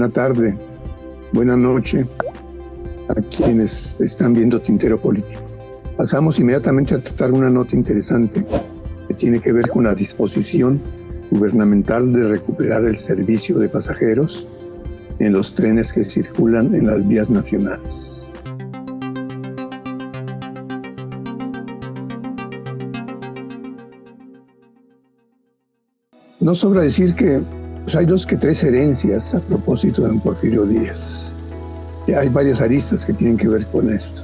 buena tarde, buena noche a quienes están viendo Tintero Político. Pasamos inmediatamente a tratar una nota interesante que tiene que ver con la disposición gubernamental de recuperar el servicio de pasajeros en los trenes que circulan en las vías nacionales. No sobra decir que hay 2 que 3 herencias a propósito de don Porfirio Díaz. Hay varias aristas que tienen que ver con esto.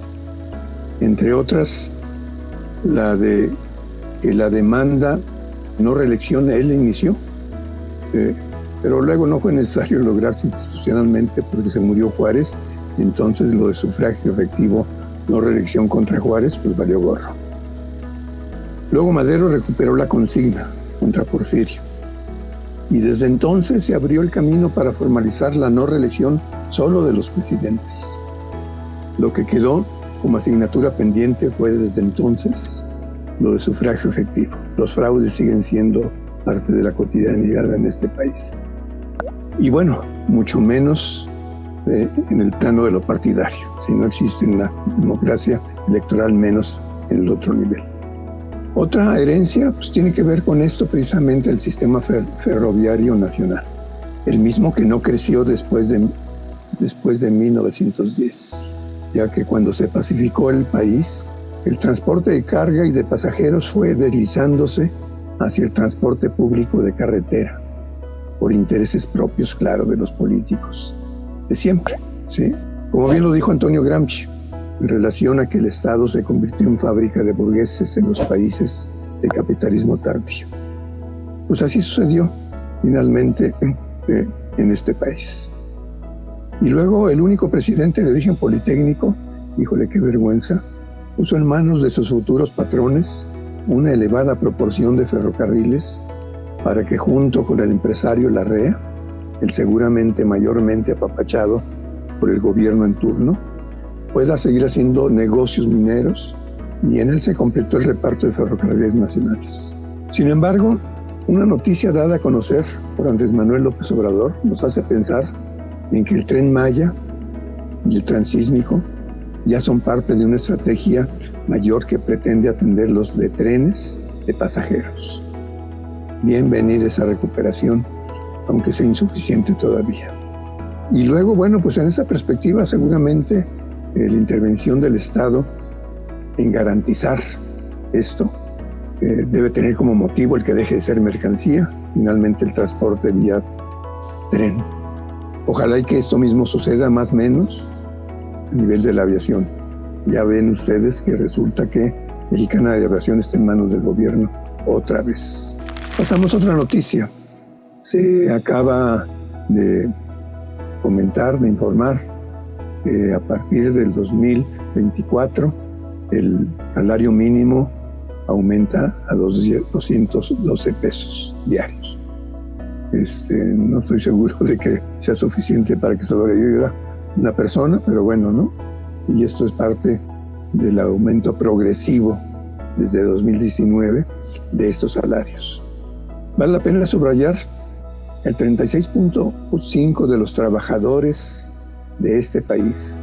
Entre otras, la de que la demanda no reelección él inició, pero luego no fue necesario lograrse institucionalmente porque se murió Juárez, entonces lo de sufragio efectivo, no reelección contra Juárez, pues valió gorro. Luego Madero recuperó la consigna contra Porfirio. Y desde entonces se abrió el camino para formalizar la no reelección solo de los presidentes. Lo que quedó como asignatura pendiente fue desde entonces lo de sufragio efectivo. Los fraudes siguen siendo parte de la cotidianidad en este país. Y bueno, mucho menos en el plano de lo partidario. Si no existe en la democracia electoral, menos en el otro nivel. Otra herencia pues, tiene que ver con esto precisamente el sistema ferroviario nacional, el mismo que no creció después de 1910, ya que cuando se pacificó el país, el transporte de carga y de pasajeros fue deslizándose hacia el transporte público de carretera, por intereses propios, claro, de los políticos, de siempre, ¿sí? Como bien lo dijo Antonio Gramsci, en relación a que el Estado se convirtió en fábrica de burgueses en los países de capitalismo tardío. Pues así sucedió finalmente en este país. Y luego el único presidente de origen politécnico, híjole qué vergüenza, puso en manos de sus futuros patrones una elevada proporción de ferrocarriles para que junto con el empresario Larrea, el seguramente mayormente apapachado por el gobierno en turno, pueda seguir haciendo negocios mineros, y en él se completó el reparto de ferrocarriles nacionales. Sin embargo, una noticia dada a conocer por Andrés Manuel López Obrador nos hace pensar en que el Tren Maya y el Transísmico ya son parte de una estrategia mayor que pretende atender los de trenes de pasajeros. Bienvenida esa recuperación, aunque sea insuficiente todavía. Y luego, bueno, pues en esa perspectiva seguramente la intervención del Estado en garantizar esto debe tener como motivo el que deje de ser mercancía, finalmente el transporte vía tren. Ojalá y que esto mismo suceda más o menos a nivel de la aviación. Ya ven ustedes que resulta que Mexicana de Aviación está en manos del gobierno otra vez. Pasamos a otra noticia. Se acaba de comentar, de informar, a partir del 2024 el salario mínimo aumenta a 212 pesos diarios. No estoy seguro de que sea suficiente para que sobreviva una persona, pero bueno, ¿no? Y esto es parte del aumento progresivo desde 2019 de estos salarios. Vale la pena subrayar el 36.5% de los trabajadores de este país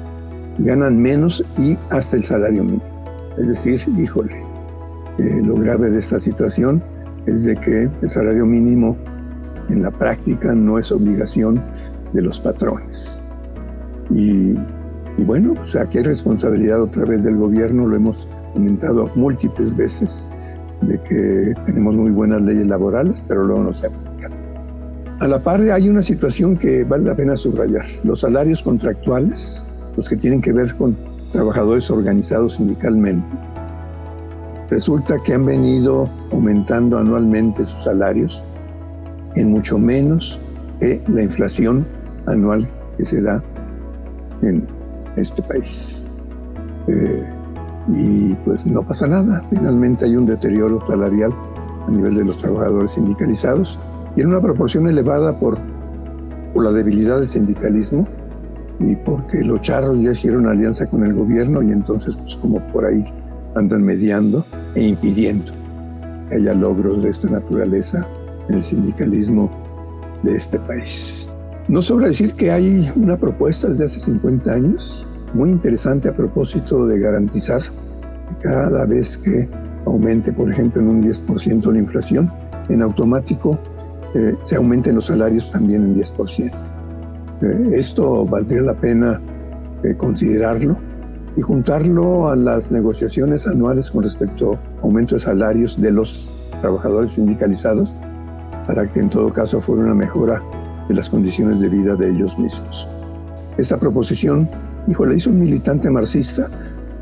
ganan menos y hasta el salario mínimo. Es decir, híjole, lo grave de esta situación es de que el salario mínimo en la práctica no es obligación de los patrones. Y bueno, o sea, que hay responsabilidad otra vez del gobierno, lo hemos comentado múltiples veces, de que tenemos muy buenas leyes laborales, pero luego no se aplican. A la par hay una situación que vale la pena subrayar. Los salarios contractuales, los que tienen que ver con trabajadores organizados sindicalmente, resulta que han venido aumentando anualmente sus salarios en mucho menos que la inflación anual que se da en este país. Y pues no pasa nada. Finalmente hay un deterioro salarial a nivel de los trabajadores sindicalizados, y en una proporción elevada por la debilidad del sindicalismo y porque los charros ya hicieron alianza con el gobierno, y entonces pues como por ahí andan mediando e impidiendo que haya logros de esta naturaleza en el sindicalismo de este país. No sobra decir que hay una propuesta desde hace 50 años muy interesante a propósito de garantizar que cada vez que aumente, por ejemplo, en un 10% la inflación, en automático se aumenten los salarios también en 10%. Esto valdría la pena considerarlo y juntarlo a las negociaciones anuales con respecto a aumento de salarios de los trabajadores sindicalizados, para que en todo caso fuera una mejora de las condiciones de vida de ellos mismos. Esta proposición, la hizo un militante marxista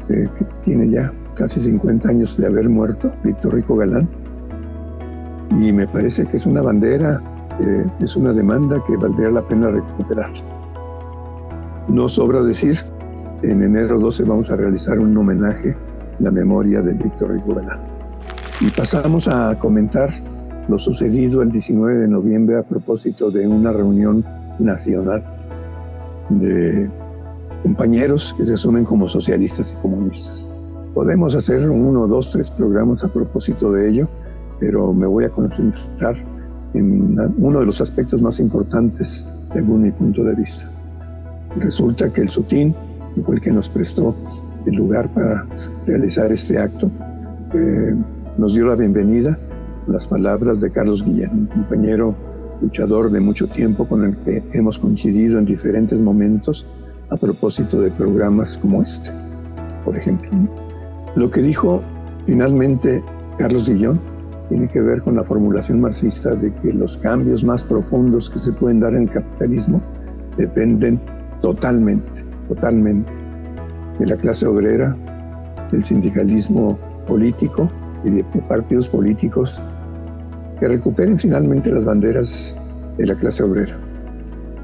que tiene ya casi 50 años de haber muerto, Víctor Rico Galán, y me parece que es una bandera, es una demanda que valdría la pena recuperar. No sobra decir, en enero 12 vamos a realizar un homenaje a la memoria de Víctor Rico Galán. Y pasamos a comentar lo sucedido el 19 de noviembre a propósito de una reunión nacional de compañeros que se asumen como socialistas y comunistas. Podemos hacer 1, 2, 3 programas a propósito de ello, pero me voy a concentrar en uno de los aspectos más importantes según mi punto de vista. Resulta que el SUTIN fue el que nos prestó el lugar para realizar este acto. Nos dio la bienvenida con las palabras de Carlos Guillén, un compañero luchador de mucho tiempo con el que hemos coincidido en diferentes momentos a propósito de programas como este, por ejemplo. Lo que dijo finalmente Carlos Guillén tiene que ver con la formulación marxista de que los cambios más profundos que se pueden dar en el capitalismo dependen totalmente de la clase obrera, del sindicalismo político y de partidos políticos que recuperen finalmente las banderas de la clase obrera,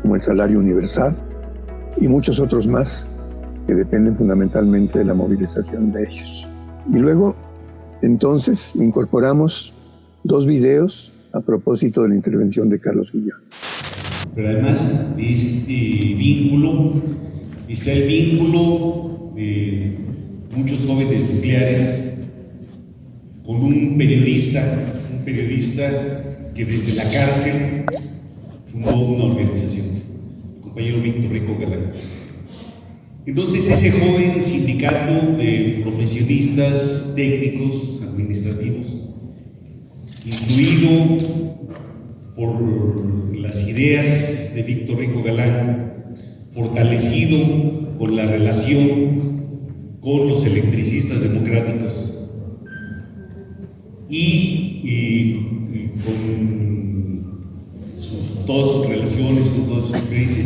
como el salario universal y muchos otros más que dependen fundamentalmente de la movilización de ellos. Y luego, entonces, incorporamos 2 videos a propósito de la intervención de Carlos Guillén. Pero además de este vínculo, está el vínculo de muchos jóvenes nucleares con un periodista que desde la cárcel fundó una organización, el compañero Víctor Rico Galán. Entonces ese joven sindicato de profesionistas técnicos, administrativos, influido por las ideas de Víctor Rico Galán, fortalecido con la relación con los electricistas democráticos y con todas sus relaciones, con todas sus experiencias,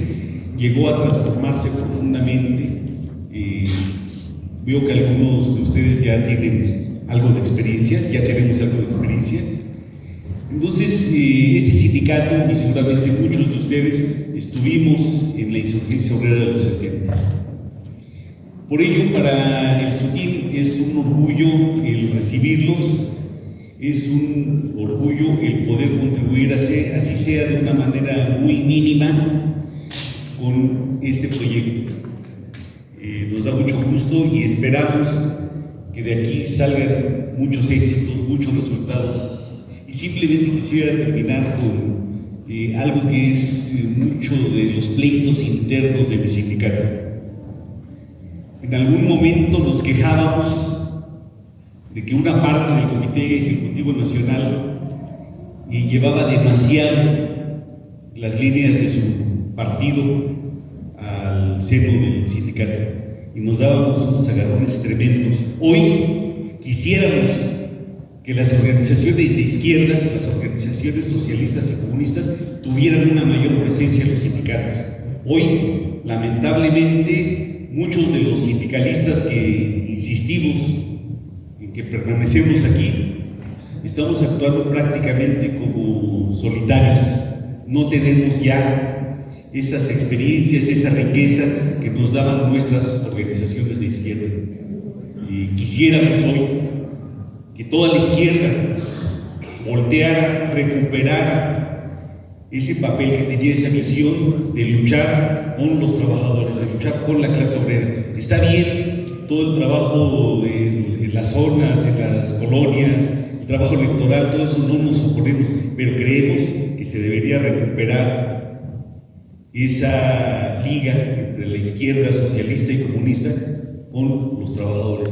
llegó a transformarse profundamente. Veo que algunos de ustedes ya tienen algo de experiencia, ya tenemos algo de experiencia. Entonces, este sindicato, y seguramente muchos de ustedes, estuvimos en la insurgencia obrera de los 70. Por ello, para el SUTIN es un orgullo el recibirlos, es un orgullo el poder contribuir, así sea de una manera muy mínima, con este proyecto. Nos da mucho gusto y esperamos que de aquí salgan muchos éxitos, muchos resultados. Y simplemente quisiera terminar con algo que es mucho de los pleitos internos de mi sindicato. En algún momento nos quejábamos de que una parte del Comité Ejecutivo Nacional llevaba demasiado las líneas de su partido al seno del sindicato y nos dábamos unos agarrones tremendos. Hoy quisiéramos que las organizaciones de izquierda, las organizaciones socialistas y comunistas tuvieran una mayor presencia en los sindicatos. Hoy, lamentablemente, muchos de los sindicalistas que insistimos en que permanecemos aquí, estamos actuando prácticamente como solitarios. No tenemos ya esas experiencias, esa riqueza que nos daban nuestras organizaciones de izquierda. Y quisiéramos hoy que toda la izquierda volteara, recuperara ese papel que tenía, esa misión de luchar con los trabajadores, de luchar con la clase obrera. Está bien todo el trabajo en las zonas, en las colonias, el trabajo electoral, todo eso no nos oponemos, pero creemos que se debería recuperar esa liga entre la izquierda socialista y comunista con los trabajadores.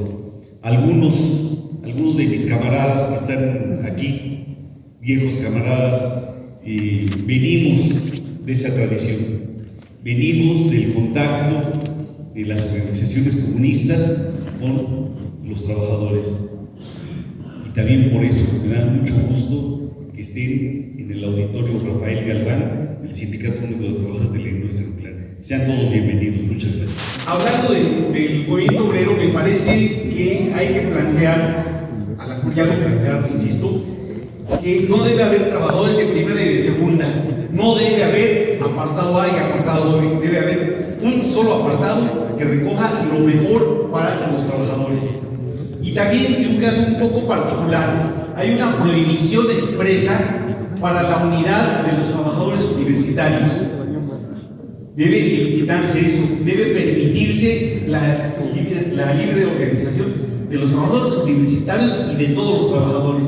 Algunos de mis camaradas que están aquí, viejos camaradas, venimos de esa tradición, venimos del contacto de las organizaciones comunistas con los trabajadores. Y también por eso me da mucho gusto que estén en el auditorio Rafael Galván, del Sindicato Único de Trabajadores de la Industria Nuclear. Sean todos bienvenidos, muchas gracias. Hablando del movimiento obrero, me parece que hay que plantear, ya lo plantearon, insisto, que no debe haber trabajadores de primera y de segunda, no debe haber apartado A y apartado B, debe haber un solo apartado que recoja lo mejor para los trabajadores. Y también, en un caso un poco particular, hay una prohibición expresa para la unidad de los trabajadores universitarios. Debe eliminarse eso, debe permitirse la libre organización de los trabajadores universitarios y de todos los trabajadores.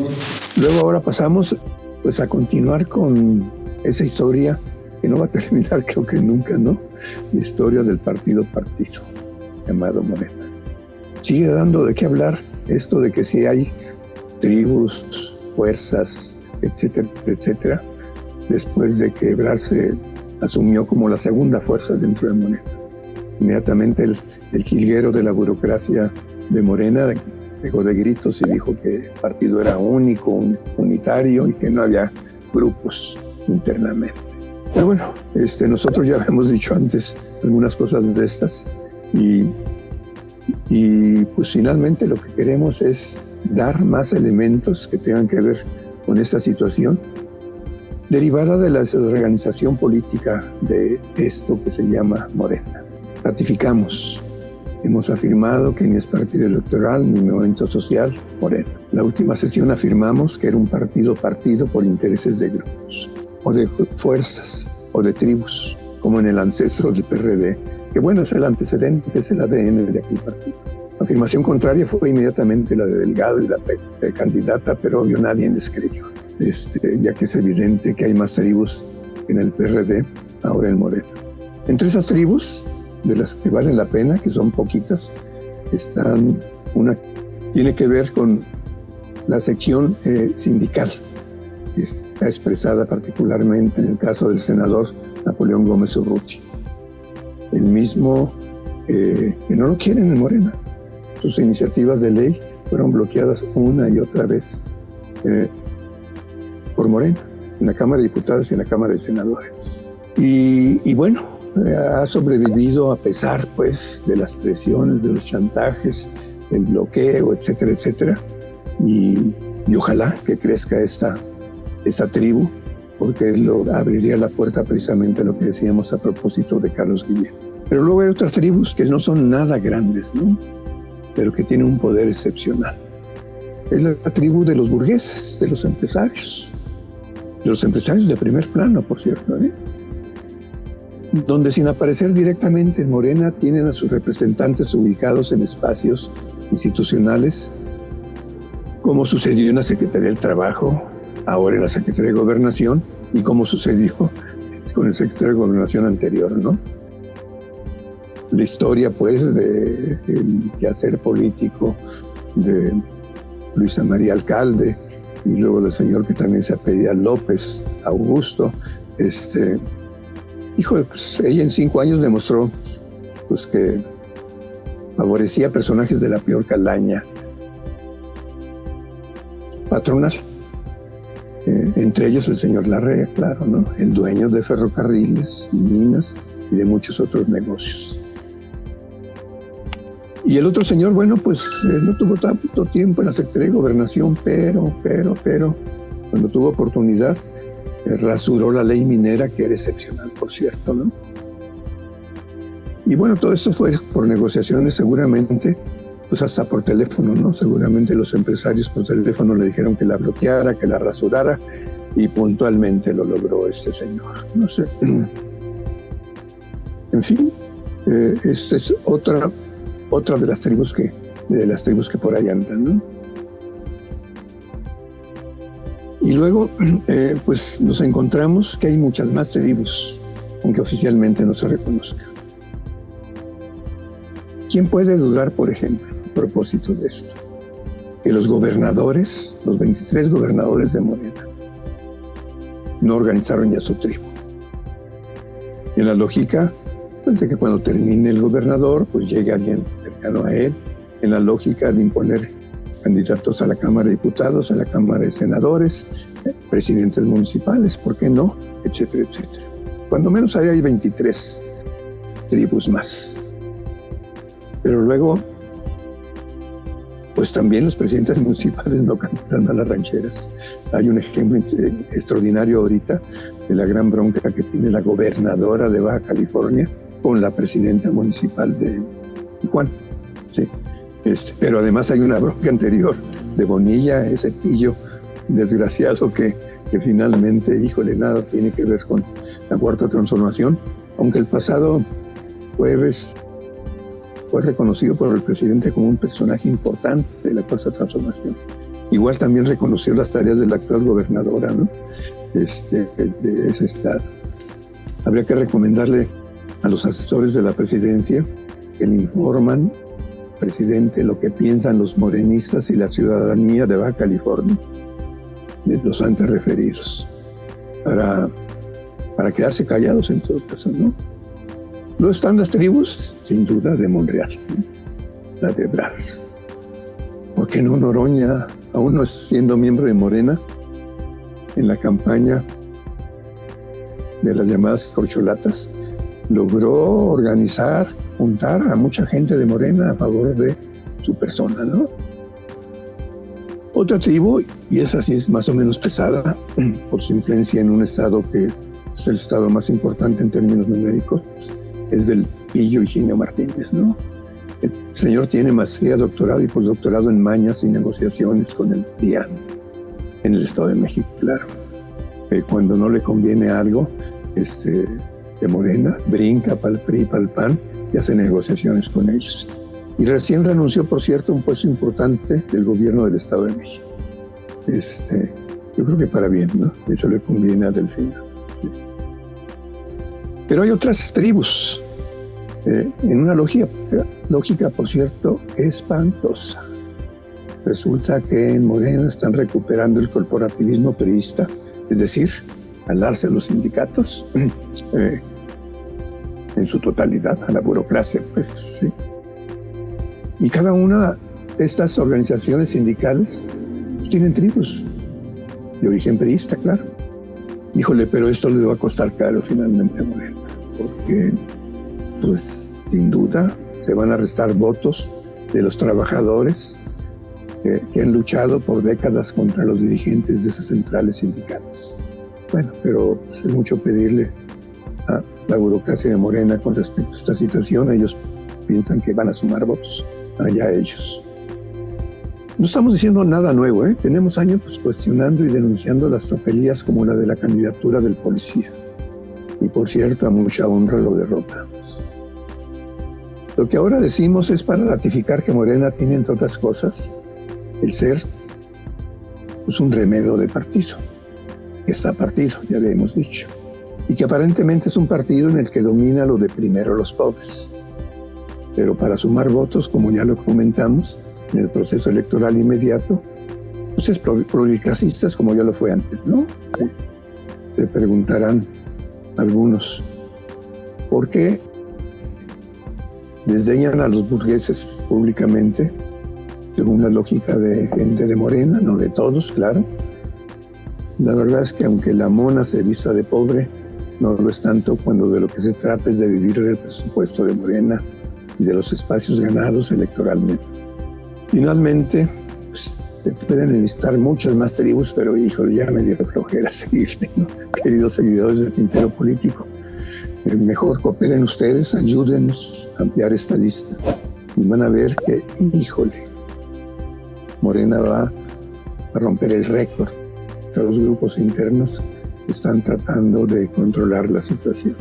Luego ahora pasamos pues a continuar con esa historia que no va a terminar, creo que nunca, ¿no? La historia del partido llamado Morena. Sigue dando de qué hablar esto de que si hay tribus, fuerzas, etcétera, etcétera, después de que Ebrard se asumió como la segunda fuerza dentro de Morena. Inmediatamente el jilguero de la burocracia de Morena pegó de gritos y dijo que el partido era único, unitario y que no había grupos internamente. Pero bueno, nosotros ya habíamos dicho antes algunas cosas de estas y pues finalmente lo que queremos es dar más elementos que tengan que ver con esta situación derivada de la desorganización política de esto que se llama Morena. Ratificamos, hemos afirmado que ni es partido electoral ni movimiento social Morena. La última sesión afirmamos que era un partido por intereses de grupos, o de fuerzas, o de tribus, como en el ancestro del PRD, que bueno, es el antecedente, es el ADN de aquel partido. La afirmación contraria fue inmediatamente la de Delgado y la candidata, pero obvio nadie les creyó. Ya que es evidente que hay más tribus en el PRD, ahora en Morena. Entre esas tribus, de las que valen la pena, que son poquitas, una tiene que ver con la sección sindical, que está expresada particularmente en el caso del senador Napoleón Gómez Urrutia. El mismo que no lo quieren en Morena. Sus iniciativas de ley fueron bloqueadas una y otra vez por Morena, en la Cámara de Diputados y en la Cámara de Senadores. Y bueno, ha sobrevivido a pesar pues de las presiones, de los chantajes, del bloqueo, etcétera, etcétera. Y ojalá que crezca esta tribu, porque lo abriría la puerta precisamente a lo que decíamos a propósito de Carlos Guillén. Pero luego hay otras tribus que no son nada grandes, ¿no? Pero que tienen un poder excepcional. Es la tribu de los burgueses, de los empresarios de primer plano, por cierto, donde sin aparecer directamente en Morena tienen a sus representantes ubicados en espacios institucionales, como sucedió en la Secretaría del Trabajo, ahora en la Secretaría de Gobernación, y como sucedió con el secretario de Gobernación anterior, ¿no? La historia, pues, del quehacer político de Luisa María Alcalde, y luego del señor que también se apellida López Augusto, híjole, pues ella en 5 años demostró pues que favorecía a personajes de la peor calaña patronal, entre ellos el señor Larrea, claro, ¿no? El dueño de ferrocarriles y minas y de muchos otros negocios. Y el otro señor, bueno, pues no tuvo tanto tiempo en la Secretaría de Gobernación, pero, cuando tuvo oportunidad, rasuró la ley minera, que era excepcional, por cierto, ¿no? Y bueno, todo esto fue por negociaciones seguramente, pues hasta por teléfono, ¿no? Seguramente los empresarios por teléfono le dijeron que la bloqueara, que la rasurara, y puntualmente lo logró este señor, no sé. En fin, esta es otra de las tribus que por ahí andan, ¿no? Y luego, pues nos encontramos que hay muchas más tribus aunque oficialmente no se reconozca. ¿Quién puede dudar, por ejemplo, a propósito de esto, que los gobernadores, los 23 gobernadores de Morena, no organizaron ya su tribu? En la lógica, pues, de que cuando termine el gobernador, pues llegue alguien cercano a él, en la lógica de imponer candidatos a la Cámara de Diputados, a la Cámara de Senadores, presidentes municipales, ¿por qué no? Etcétera, etcétera. Cuando menos ahí hay 23 tribus más. Pero luego, pues también los presidentes municipales no cantan a las rancheras. Hay un ejemplo extraordinario ahorita de la gran bronca que tiene la gobernadora de Baja California con la presidenta municipal de Tijuana. Sí. Pero además hay una bronca anterior de Bonilla, ese pillo desgraciado que finalmente, híjole, nada tiene que ver con la Cuarta Transformación, aunque el pasado jueves fue reconocido por el presidente como un personaje importante de la Cuarta Transformación. Igual también reconoció las tareas de la actual gobernadora, ¿no? De ese estado. Habría que recomendarle a los asesores de la presidencia que le informan al presidente lo que piensan los morenistas y la ciudadanía de Baja California de los antes referidos, para quedarse callados en todo caso, ¿no? Luego están las tribus, sin duda, de Monreal, ¿no? La de Ebrard. ¿Por qué no Noroña, aún no siendo miembro de Morena, en la campaña de las llamadas corcholatas, logró organizar, juntar a mucha gente de Morena a favor de su persona, ¿no? Otra tribu, y esa sí es más o menos pesada, por su influencia en un estado que es el estado más importante en términos numéricos, es del Pillo Higinio Martínez, ¿no? El señor tiene maestría, doctorado y postdoctorado en mañas y negociaciones con el DIAN, en el Estado de México, claro. Cuando no le conviene algo, de Morena, brinca para el PRI, para el PAN, y hace negociaciones con ellos. Y recién renunció, por cierto, a un puesto importante del gobierno del Estado de México. Yo creo que para bien, ¿no? Eso le conviene a Delfina. Sí. Pero hay otras tribus, en una lógica, por cierto, espantosa. Resulta que en Morena están recuperando el corporativismo priista, es decir, alarse a los sindicatos en su totalidad, a la burocracia, pues sí. Y cada una de estas organizaciones sindicales pues, tienen tribus de origen priista, claro. Híjole, pero esto le va a costar caro finalmente a Morena, porque, pues, sin duda, se van a restar votos de los trabajadores que han luchado por décadas contra los dirigentes de esas centrales sindicales. Bueno, pero pues, es mucho pedirle a la burocracia de Morena con respecto a esta situación. Ellos piensan que van a sumar votos. Allá ellos. No estamos diciendo nada nuevo, ¿eh? Tenemos años pues, cuestionando y denunciando las tropelías como la de la candidatura del policía. Y por cierto, a mucha honra lo derrotamos. Lo que ahora decimos es para ratificar que Morena tiene, entre otras cosas, el ser pues, un remedio de partido. Que está partido, ya le hemos dicho. Y que aparentemente es un partido en el que domina lo de primero los pobres. Pero para sumar votos, como ya lo comentamos, en el proceso electoral inmediato, pues es pluriclasistas como ya lo fue antes, ¿no? Sí. Se preguntarán algunos, ¿por qué desdeñan a los burgueses públicamente? Según la lógica de gente de Morena, no de todos, claro. La verdad es que aunque la mona se vista de pobre, no lo es tanto cuando de lo que se trata es de vivir del presupuesto de Morena y de los espacios ganados electoralmente. Finalmente, pues, se pueden enlistar muchas más tribus, pero híjole, ya me dio flojera seguirle, ¿no? Queridos seguidores del Tintero Político, mejor cooperen ustedes, ayúdenos a ampliar esta lista y van a ver que, híjole, Morena va a romper el récord. Los grupos internos están tratando de controlar la situación.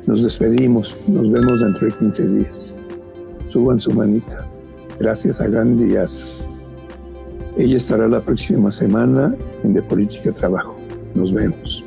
Nos despedimos, nos vemos dentro de 15 días. Suban su manita. Gracias a Gandhi y Azu. Ella estará la próxima semana en De Política Trabajo. Nos vemos.